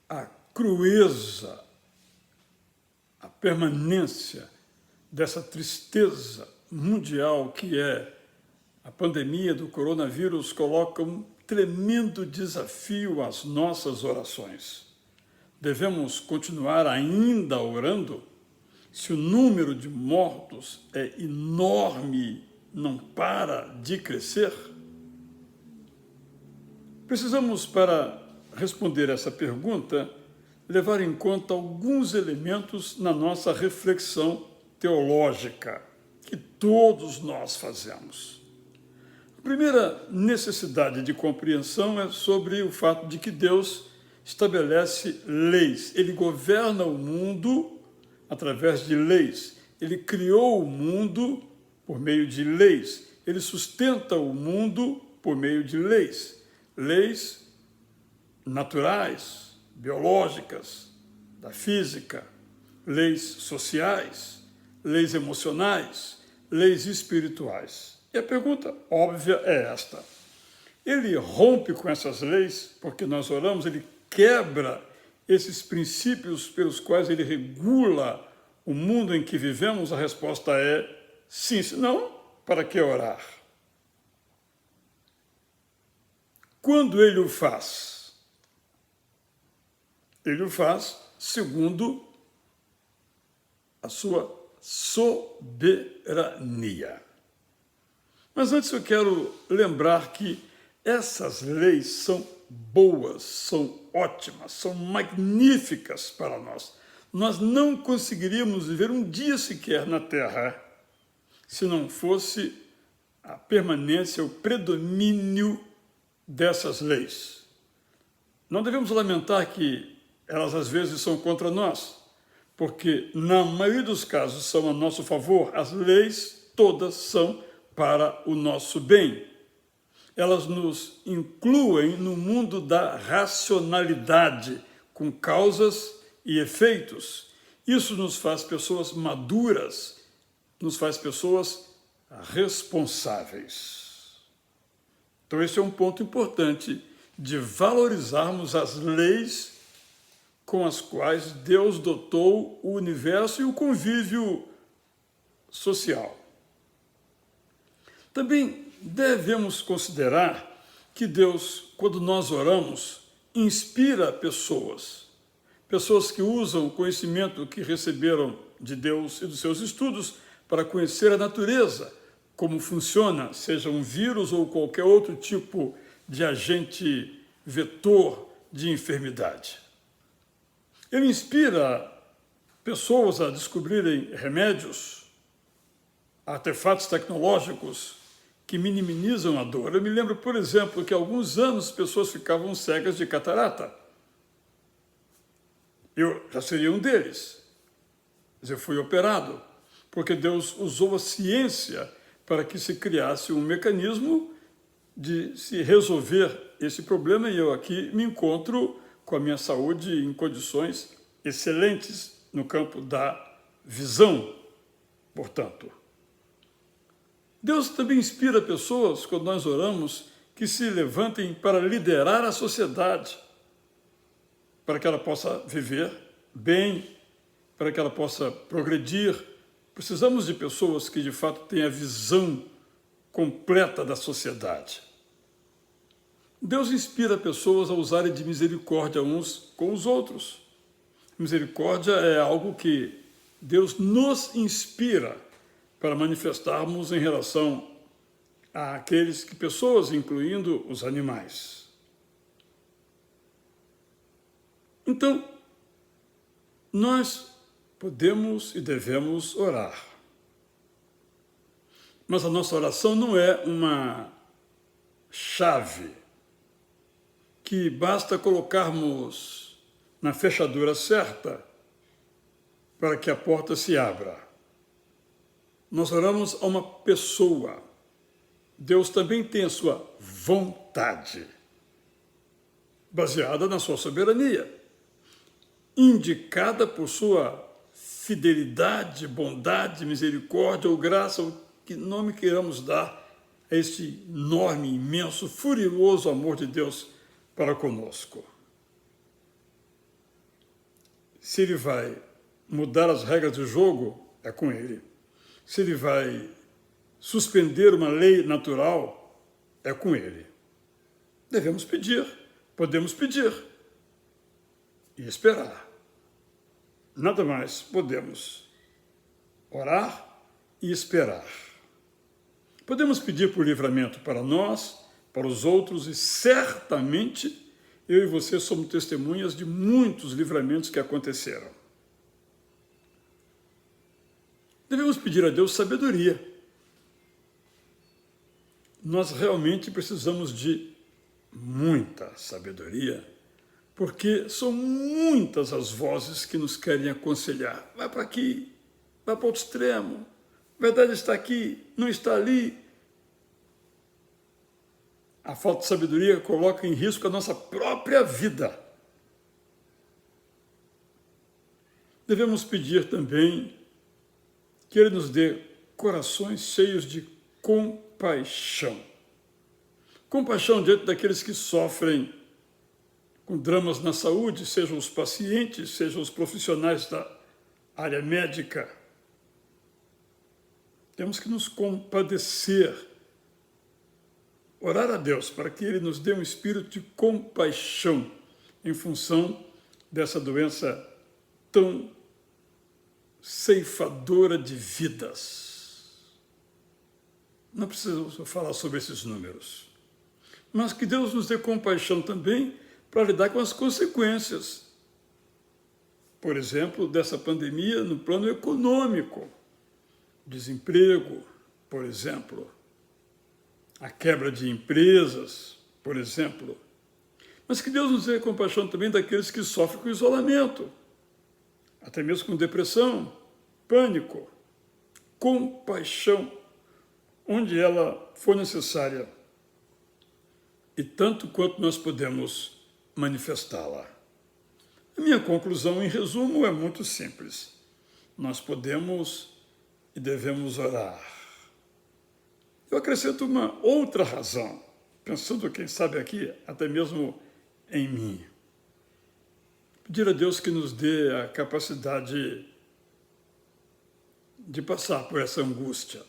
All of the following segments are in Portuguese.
a crueza, a permanência dessa tristeza mundial que é a pandemia do coronavírus coloca um tremendo desafio às nossas orações. Devemos continuar ainda orando? Se o número de mortos é enorme, não para de crescer? Precisamos, para responder essa pergunta, levar em conta alguns elementos na nossa reflexão teológica, que todos nós fazemos. A primeira necessidade de compreensão é sobre o fato de que Deus estabelece leis. Ele governa o mundo através de leis. Ele criou o mundo por meio de leis. Ele sustenta o mundo por meio de leis. Leis naturais, biológicas, da física, leis sociais, leis emocionais, leis espirituais. E a pergunta óbvia é esta: ele rompe com essas leis porque nós oramos, ele quebra esses princípios pelos quais ele regula o mundo em que vivemos? A resposta é sim, senão, para que orar? Quando ele o faz? Ele o faz segundo a sua soberania. Mas antes eu quero lembrar que essas leis são boas, são ótimas, são magníficas para nós. Nós não conseguiríamos viver um dia sequer na Terra se não fosse a permanência, o predomínio dessas leis. Não devemos lamentar que elas às vezes são contra nós, porque na maioria dos casos são a nosso favor. As leis todas são para o nosso bem. Elas nos incluem no mundo da racionalidade, com causas e efeitos. Isso nos faz pessoas maduras, nos faz pessoas responsáveis. Então esse é um ponto importante de valorizarmos as leis com as quais Deus dotou o universo e o convívio social. Também devemos considerar que Deus, quando nós oramos, inspira pessoas que usam o conhecimento que receberam de Deus e dos seus estudos para conhecer a natureza, como funciona, seja um vírus ou qualquer outro tipo de agente vetor de enfermidade. Ele inspira pessoas a descobrirem remédios, artefatos tecnológicos que minimizam a dor. Eu me lembro, por exemplo, que há alguns anos pessoas ficavam cegas de catarata. Eu já seria um deles, mas eu fui operado, porque Deus usou a ciência para que se criasse um mecanismo de se resolver esse problema, e eu aqui me encontro com a minha saúde em condições excelentes no campo da visão, portanto. Deus também inspira pessoas, quando nós oramos, que se levantem para liderar a sociedade, para que ela possa viver bem, para que ela possa progredir. Precisamos de pessoas que, de fato, tenham a visão completa da sociedade. Deus inspira pessoas a usarem de misericórdia uns com os outros. Misericórdia é algo que Deus nos inspira para manifestarmos em relação àqueles que pessoas, incluindo os animais. Então, nós podemos e devemos orar. Mas a nossa oração não é uma chave que basta colocarmos na fechadura certa para que a porta se abra. Nós oramos a uma pessoa. Deus também tem a sua vontade, baseada na sua soberania, indicada por sua fidelidade, bondade, misericórdia ou graça, o que nome queiramos dar a este enorme, imenso, furioso amor de Deus para conosco. Se ele vai mudar as regras do jogo, é com ele. Se ele vai suspender uma lei natural, é com ele. Devemos pedir, podemos pedir e esperar. Nada mais podemos orar e esperar. Podemos pedir por livramento para nós, para os outros, e certamente eu e você somos testemunhas de muitos livramentos que aconteceram. Devemos pedir a Deus sabedoria. Nós realmente precisamos de muita sabedoria, porque são muitas as vozes que nos querem aconselhar. Vai para aqui, vai para outro extremo, a verdade está aqui, não está ali. A falta de sabedoria coloca em risco a nossa própria vida. Devemos pedir também que Ele nos dê corações cheios de compaixão. Compaixão diante daqueles que sofrem com dramas na saúde, sejam os pacientes, sejam os profissionais da área médica. Temos que nos compadecer, orar a Deus para que Ele nos dê um espírito de compaixão em função dessa doença tão ceifadora de vidas. Não preciso falar sobre esses números, mas que Deus nos dê compaixão também para lidar com as consequências, por exemplo, dessa pandemia no plano econômico, desemprego, por exemplo, a quebra de empresas, por exemplo, mas que Deus nos dê compaixão também daqueles que sofrem com isolamento, até mesmo com depressão, pânico, compaixão, onde ela for necessária, e tanto quanto nós podemos manifestá-la. A minha conclusão, em resumo, é muito simples. Nós podemos e devemos orar. Eu acrescento uma outra razão, pensando, quem sabe aqui, até mesmo em mim. Pedir a Deus que nos dê a capacidade de passar por essa angústia.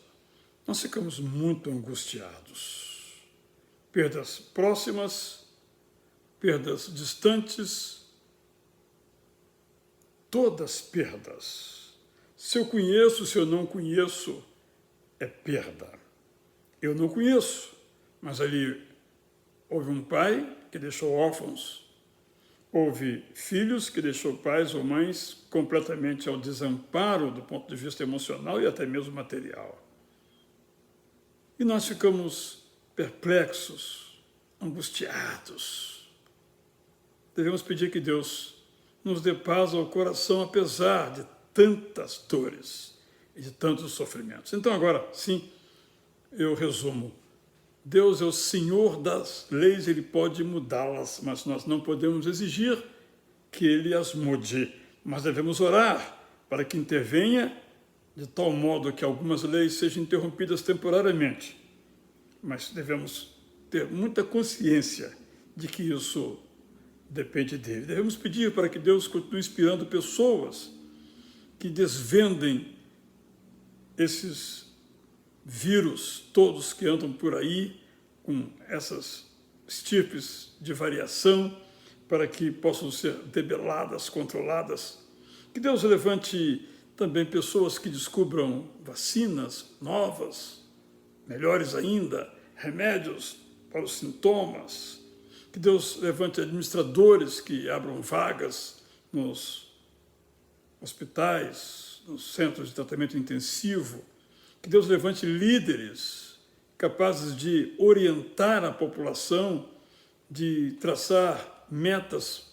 Nós ficamos muito angustiados. Perdas próximas, perdas distantes, todas perdas. Se eu conheço, se eu não conheço, é perda. Eu não conheço, mas ali houve um pai que deixou órfãos, houve filhos que deixou pais ou mães completamente ao desamparo do ponto de vista emocional e até mesmo material. E nós ficamos perplexos, angustiados. Devemos pedir que Deus nos dê paz ao coração, apesar de tantas dores e de tantos sofrimentos. Então agora, sim, eu resumo. Deus é o Senhor das leis, Ele pode mudá-las, mas nós não podemos exigir que Ele as mude. Mas devemos orar para que intervenha de tal modo que algumas leis sejam interrompidas temporariamente. Mas devemos ter muita consciência de que isso depende dele. Devemos pedir para que Deus continue inspirando pessoas que desvendem esses vírus todos que andam por aí, com essas estirpes de variação, para que possam ser debeladas, controladas. Que Deus levante também pessoas que descubram vacinas novas, melhores ainda, remédios para os sintomas. Que Deus levante administradores que abram vagas nos hospitais, nos centros de tratamento intensivo. Que Deus levante líderes capazes de orientar a população, de traçar metas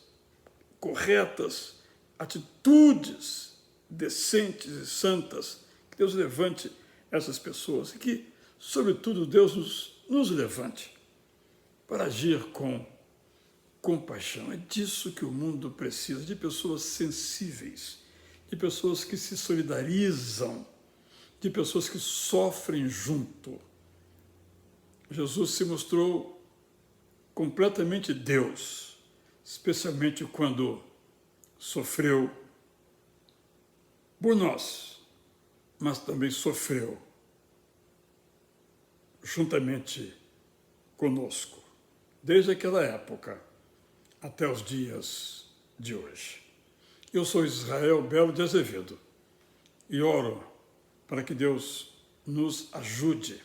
corretas, atitudes decentes e santas. Que Deus levante essas pessoas e que, sobretudo, Deus nos levante para agir com compaixão. É disso que o mundo precisa, de pessoas sensíveis, de pessoas que se solidarizam, de pessoas que sofrem junto. Jesus se mostrou completamente Deus, especialmente quando sofreu por nós, mas também sofreu juntamente conosco, desde aquela época até os dias de hoje. Eu sou Israel Belo de Azevedo e oro para que Deus nos ajude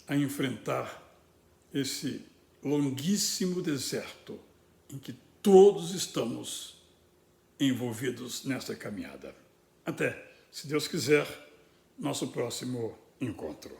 a enfrentar esse longuíssimo deserto em que todos estamos envolvidos nessa caminhada. Até, se Deus quiser, nosso próximo encontro.